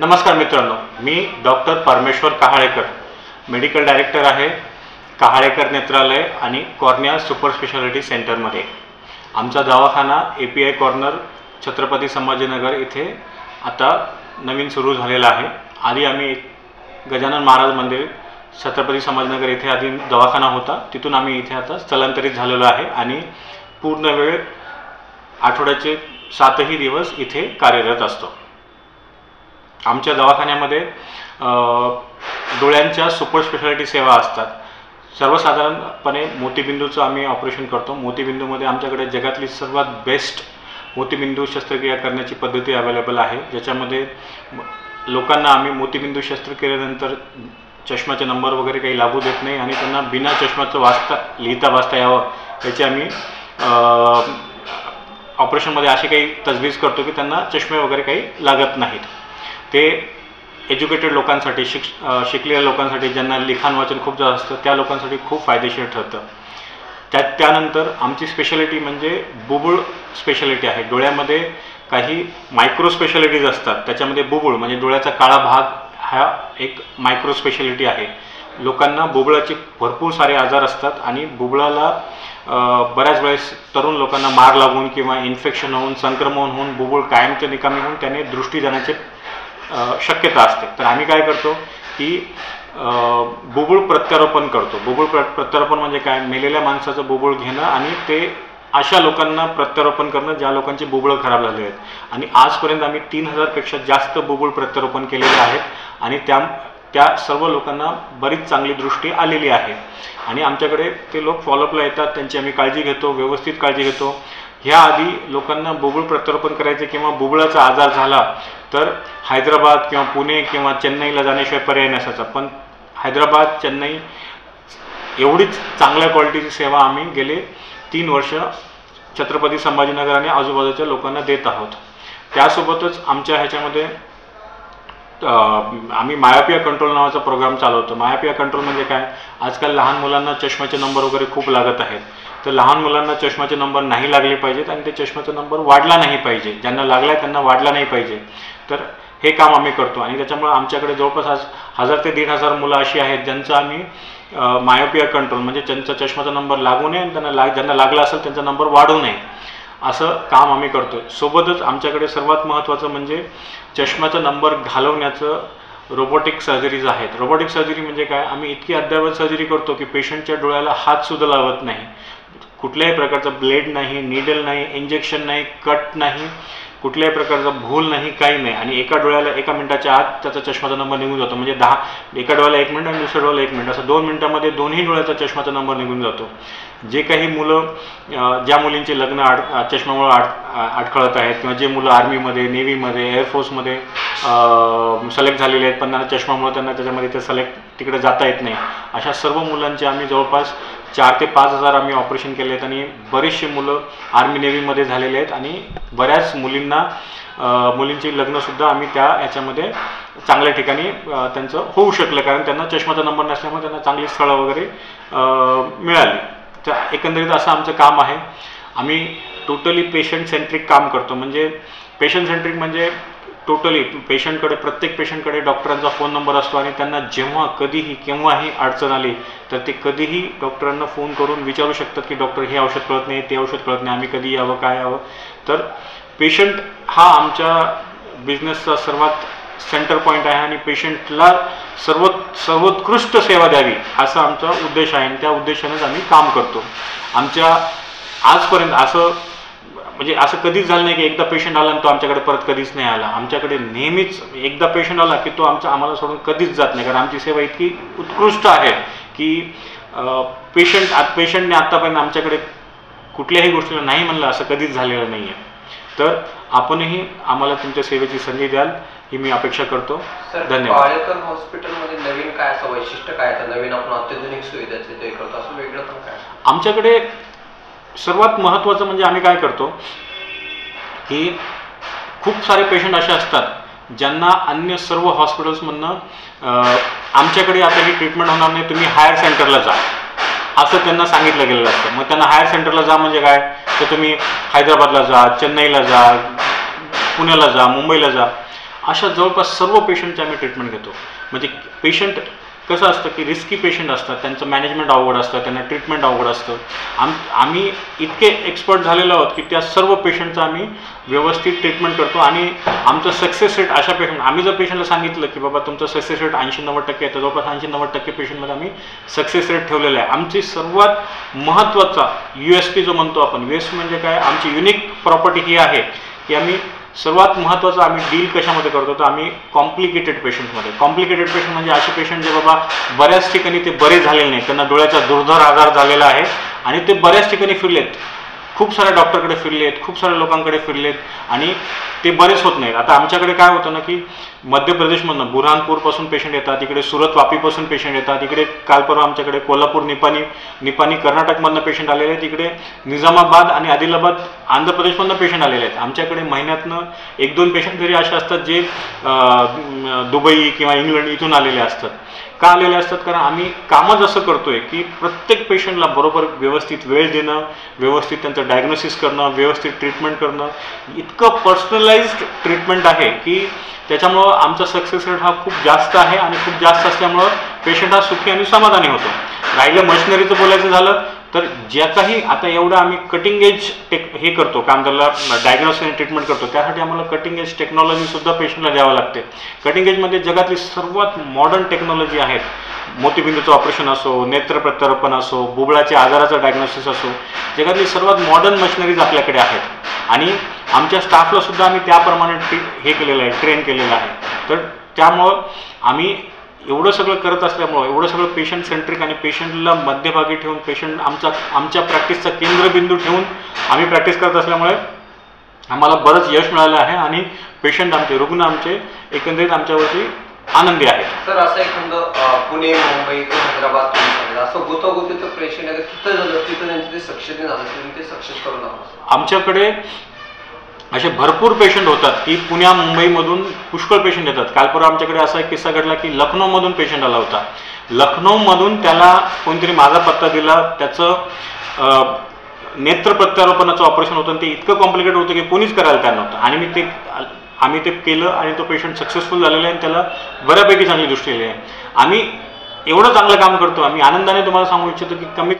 नमस्कार मित्रांनो, मी डॉक्टर परमेश्वर कहाळेकर, मेडिकल डायरेक्टर आहे कहाळेकर नेत्रालय आणि कॉर्निया सुपर स्पेशालिटी सेंटरमध्ये। आमचा दवाखाना API कॉर्नर छत्रपती संभाजीनगर इथे आता नवीन सुरू झालेला आहे। आधी आम्ही गजानन महाराज मंदिर छत्रपती संभाजीनगर इथे आधी दवाखाना होता, तिथून आम्ही इथे आता स्थलांतरित झालेलो आहे आणि पूर्ण वेळ आठवड्याचे 7ही दिवस इथे कार्यरत असतो। आमच्या दवाखान्यामध्ये डोळ्यांच्या सुपर स्पेशालिटी सेवा असतात। सर्वसाधारणपणे मोतीबिंदूचं आम्ही ऑपरेशन करतो। मोतीबिंदूमध्ये आमच्याकडे जगातली सर्वात बेस्ट मोतीबिंदू शस्त्रक्रिया करण्याची पद्धती अवेलेबल आहे, ज्याच्यामध्ये लोकांना आम्ही मोतीबिंदू शस्त्रक्रियेनंतर चष्म्याचे नंबर वगैरे काही लागू देत नाही आणि त्यांना बिना चष्म्याचं लिहिता वाचता यावं याची आम्ही ऑपरेशनमध्ये अशी काही तजवीज करतो की त्यांना चष्मे वगैरे काही लागत नाहीत। ते एज्युकेटेड लोकांसाठी शिकलेल्या लोकांसाठी ज्यांना लिखाण वाचन खूप जास्त असतं त्या लोकांसाठी खूप फायदेशीर ठरतं। त्यानंतर आमची स्पेशालिटी म्हणजे बुबुळ स्पेशालिटी आहे। डोळ्यामध्ये काही मायक्रो स्पेशालिटीज असतात, त्याच्यामध्ये बुबुळ म्हणजे डोळ्याचा काळा भाग हा एक मायक्रो स्पेशालिटी आहे। लोकांना बुबुळाचे भरपूर सारे आजार असतात आणि बुबुळाला बऱ्याच वेळेस तरुण लोकांना मार लागून किंवा इन्फेक्शन होऊन संक्रमण होऊन बुबुळ कायमचे निकामी होऊन त्याने दृष्टी जाण्याचे शक्यता असते। तर आम्ही काय करतो की बुबुळ प्रत्यारोपण करतो। बुबुळ प्रत्यारोपण म्हणजे काय, मेलेल्या माणसाचं बुबुळ घेणं आणि ते अशा लोकांना प्रत्यारोपण करणं ज्या लोकांची बुबुळ खराब झाली आहेत। आणि आजपर्यंत आम्ही 3000 पेक्षा जास्त बुबुळ प्रत्यारोपण केलेले आहेत आणि त्या सर्व लोकांना बरीच चांगली दृष्टी आलेली आहे आणि आमच्याकडे ते लोक फॉलोअपला येतात, त्यांची आम्ही काळजी घेतो, व्यवस्थित काळजी घेतो। ह्या आधी लोकांना बुबुळ प्रत्यारोपण करायचे किंवा बुबुळाचा आजार झाला तर हैदराबाद किंवा पुणे किंवा चेन्नईला जाण्याशिवाय पर्याय नसायचा, पण हैदराबाद चेन्नई एवढीच चांगल्या क्वालिटीची सेवा आम्ही गेले 3 वर्ष छत्रपती संभाजीनगर आणि आजूबाजूच्या लोकांना देत आहोत। त्यासोबतच आमच्या ह्याच्यामध्ये आम्ही मायोपिया कंट्रोल नावाचा प्रोग्राम चालवतो। मायोपिया कंट्रोल म्हणजे काय, आजकाल लहान मुलांना चष्म्याचे नंबर वगैरे खूप लागत आहेत, तर लहान मुलांना चष्म्याचे नंबर नाही लागले पाहिजेत आणि ते चष्म्याचा नंबर वाढला नाही पाहिजे, ज्यांना लागला आहे त्यांना वाढला नाही पाहिजे। तर हे काम आम्ही करतो आणि त्याच्यामुळे आमच्याकडे जवळपास 1000 ते 1500 मुलं अशी आहेत ज्यांचं आम्ही मायोपिया कंट्रोल म्हणजे त्यांचा चष्म्याचा नंबर लागू नये आणि ज्यांना लागला असेल त्यांचा नंबर वाढू नये असं काम आम्ही करतो। सोबतच आमच्याकडे सर्वात महत्त्वाचं म्हणजे चष्म्याचा नंबर घालवण्याचं रोबोटिक सर्जरीज आहेत। रोबोटिक सर्जरी म्हणजे काय, आम्ही इतकी अद्ययावत सर्जरी करतो की पेशंटच्या डोळ्याला हातसुद्धा लावत नाही, कुठल्याही प्रकारचं ब्लेड नाही, नीडल नाही, इंजेक्शन नाही, कट नाही, कुठल्याही प्रकारचा भूल नाही, काही नाही आणि एका डोळ्याला 1 मिनिटाच्या आत त्याचा चष्म्याचा नंबर निघून जातो। म्हणजे एका डोळ्याला 1 मिनिट आणि दुसऱ्या डोळ्याला 1 मिनिट असं 2 मिनिटांमध्ये दोन्ही डोळ्याचा चष्म्याचा नंबर निघून जातो। जे काही मुलं ज्या मुलींचे लग्न चष्म्यामुळे अडखळत आहेत किंवा जे मुलं आर्मीमध्ये, नेव्हीमध्ये, एअरफोर्समध्ये सिलेक्ट झालेले आहेत पण त्यांना चष्म्यामुळे त्यांना त्याच्यामध्ये ते तिकडे जाता येत नाही, अशा सर्व मुलांचे आम्ही जवळपास 4 ते 5000 आम्ही ऑपरेशन केले आहेत आणि बरेचसे मुलं आर्मी नेव्हीमध्ये झालेले आहेत आणि बऱ्याच मुलींची लग्नसुद्धा आम्ही त्या ह्याच्यामध्ये चांगल्या ठिकाणी त्यांचं होऊ शकलं, कारण त्यांना चष्म्याचा नंबर नसल्यामुळे त्यांना चांगली स्थळं वगैरे मिळाली। तर एकंदरीत असं आमचं काम आहे। आम्ही टोटली पेशंट सेंट्रिक काम करतो। म्हणजे पेशंट सेंट्रिक म्हणजे टोटली प्रत्येक पेशंटकडे डॉक्टरांचा फोन नंबर असतो आणि त्यांना जेव्हा कधीही केव्हाही अडचण आली तर ते कधीही डॉक्टरांना फोन करून विचारू शकतात की डॉक्टर हे औषध कळत नाही, ते औषध कळत नाही, आम्ही कधी यावं, काय यावं। तर पेशंट हा आमच्या बिझनेसचा सर्वात सेंटर पॉईंट आहे आणि पेशंटला सर्वोत्कृष्ट सेवा द्यावी असा आमचा उद्देश आहे आणि त्या उद्देशानेच आम्ही काम करतो। आमच्या आजपर्यंत असं कधीच झालं नाही की एकदा पेशंट आला आणि तो आमच्याकडे परत कधीच नाही आला। आमच्याकडे नेहमीच एकदा पेशंट आला की तो आम्हाला सोडून कधीच जात नाही, कारण आमची सेवा इतकी उत्कृष्ट आहे की पेशंटने आत्तापर्यंत आमच्याकडे कुठल्याही गोष्टीला नाही म्हणलं असं कधीच झालेलं नाही आहे। तर आपणही आम्हाला तुमच्या सेवेची संधी द्याल ही मी अपेक्षा करतो। धन्यवाद। कहाळेकर हॉस्पिटलमध्ये नवीन काय असं वैशिष्ट्य काय आहे, नवीन आपण अत्याधुनिक सुविधाचे ते करतो असं वेगळं पण काय? आमच्याकडे सर्वात महत्त्वाचं म्हणजे आम्ही काय करतो की खूप सारे पेशंट असे असतात ज्यांना अन्य सर्व हॉस्पिटल्समधनं आमच्याकडे आता ही ट्रीटमेंट होणार नाही, तुम्ही हायर सेंटरला जा असं त्यांना सांगितलं गेलेलं असतं। मग त्यांना हायर सेंटरला जा म्हणजे काय, तर तुम्ही हैदराबादला जा, चेन्नईला जा, पुण्याला जा, मुंबईला जा, अशा जवळपास सर्व पेशंटची आम्ही ट्रीटमेंट घेतो. म्हणजे पेशंट कसं असतं की रिस्की पेशंट असतात, त्यांचं मॅनेजमेंट अवघड असतं, त्यांना ट्रीटमेंट अवघड असतं. आम्ही इतके एक्सपर्ट झालेलो आहोत की त्या सर्व पेशंटचं आम्ही व्यवस्थित ट्रीटमेंट करतो. आणि आमचं सक्सेस रेट अशा पेशंट, आम्ही जर पेशंटला सांगितलं की बाबा तुमचं सक्सेस रेट 80-90% आहे, तर जवळपास 80-90% पेशंटमध्ये आम्ही सक्सेस रेट ठेवलेला आहे. आमची सर्वात महत्त्वाचा USP जो म्हणतो आपण, USP म्हणजे काय, आमची युनिक प्रॉपर्टी ही आहे की आम्ही सर्वात महत्त्वाचं आम्ही डील कशामध्ये करतो, तर आम्ही कॉम्प्लिकेटेड पेशंट्समध्ये. कॉम्प्लिकेटेड पेशंट म्हणजे असे पेशंट जे बाबा बऱ्याच ठिकाणी ते बरे झालेले नाही, त्यांना डोळ्याचा दुर्धर आजार झालेला आहे आणि ते बऱ्याच ठिकाणी फिरलेत, खूप साऱ्या डॉक्टरकडे फिरलेत, खूप साऱ्या लोकांकडे फिरलेत आणि ते बरेच होत नाहीत. आता आमच्याकडे काय होतं ना की मध्य प्रदेशमधून बुरहानपूरपासून पेशंट येतात, इकडे सुरत वापीपासून पेशंट येतात, इकडे काल परवा आमच्याकडे कोल्हापूर निपाणी कर्नाटकमधनं पेशंट आलेले आहेत, इकडे निजामाबाद आणि आदिलाबाद आंध्र प्रदेशमधनं पेशंट आलेले आहेत. आमच्याकडे महिन्यातनं 1-2 पेशंट तरी असे असतात जे दुबई किंवा इंग्लंड इथून आलेले असतात. का आलेले असतात? कारण आम्ही कामच असं करतोय की प्रत्येक पेशंटला बरोबर व्यवस्थित वेळ देणं, व्यवस्थित त्यांचं डायग्नोसिस करणं, व्यवस्थित ट्रीटमेंट करणं, इतकं पर्सनलाइज्ड ट्रीटमेंट आहे की त्याच्यामुळं आमचा सक्सेस रेट हा खूप जास्त आहे आणि खूप जास्त असल्यामुळं पेशंट हा सुखी आणि समाधानी होतो. राहिलं मशिनरीचं बोलायचं झालं तर ज्या काही आता एवढं आम्ही कटिंग एज हे करतो, काम त्याला डायग्नोसिस आणि ट्रीटमेंट करतो, त्यासाठी आम्हाला कटिंग एज टेक्नॉलॉजीसुद्धा पेशंटला द्यावं लागते. कटिंग एजमध्ये जगातली सर्वात मॉडर्न टेक्नॉलॉजी आहेत. मोतीबिंदूचं ऑपरेशन असो, नेत्र प्रत्यारोपण असो, बुबळाच्या आजाराचं डायग्नोसिस असो, जगातली सर्वात मॉडर्न मशिनरीज आपल्याकडे आहेत आणि आमच्या स्टाफला सुद्धा आम्ही त्याप्रमाणे हे केलेलं आहे, ट्रेन केलेलं आहे. तर त्यामुळं आम्ही एवढं सगळं करत असल्यामुळं, एवढं सगळं पेशंट सेंट्रिक आणि पेशंटला मध्यभागी ठेवून, पेशंट आमच्या प्रॅक्टिसचा केंद्रबिंदू ठेवून आम्ही प्रॅक्टिस करत असल्यामुळे आम्हाला बरंच यश मिळालं आहे आणि पेशंट आमचे, रुग्ण आमचे एकंदरीत आमच्यावरती आनंदी आहेत. तर असं एखादं पुणे, मुंबई किंवा हैदराबाद असं गुंतागुंतीचं पेशंट आहे तिथं झालं, तिथं त्यांचं ते सक्सेस झालं, ते सक्सेस करून आमच्याकडे असे भरपूर पेशंट होतात की पुण्या मुंबईमधून पुष्कळ पेशंट येतात. काल परवा आमच्याकडे असा एक किस्सा घडला की लखनौमधून पेशंट आला होता. लखनौमधून त्याला कोणतरी माझा पत्ता दिला, त्याचं नेत्र प्रत्यारोपणाचं ऑपरेशन होतं आणि ते इतकं कॉम्प्लिकेटेड होतं की कोणीच करायला तयार नव्हतं आणि आम्ही ते केलं आणि तो पेशंट सक्सेसफुल झालेला आहे आणि त्याला बऱ्यापैकी चांगली दृष्टी आली आहे. आम्ही एवढं चांगलं काम करतो, आम्ही आनंदाने तुम्हाला सांगू इच्छितो की कमी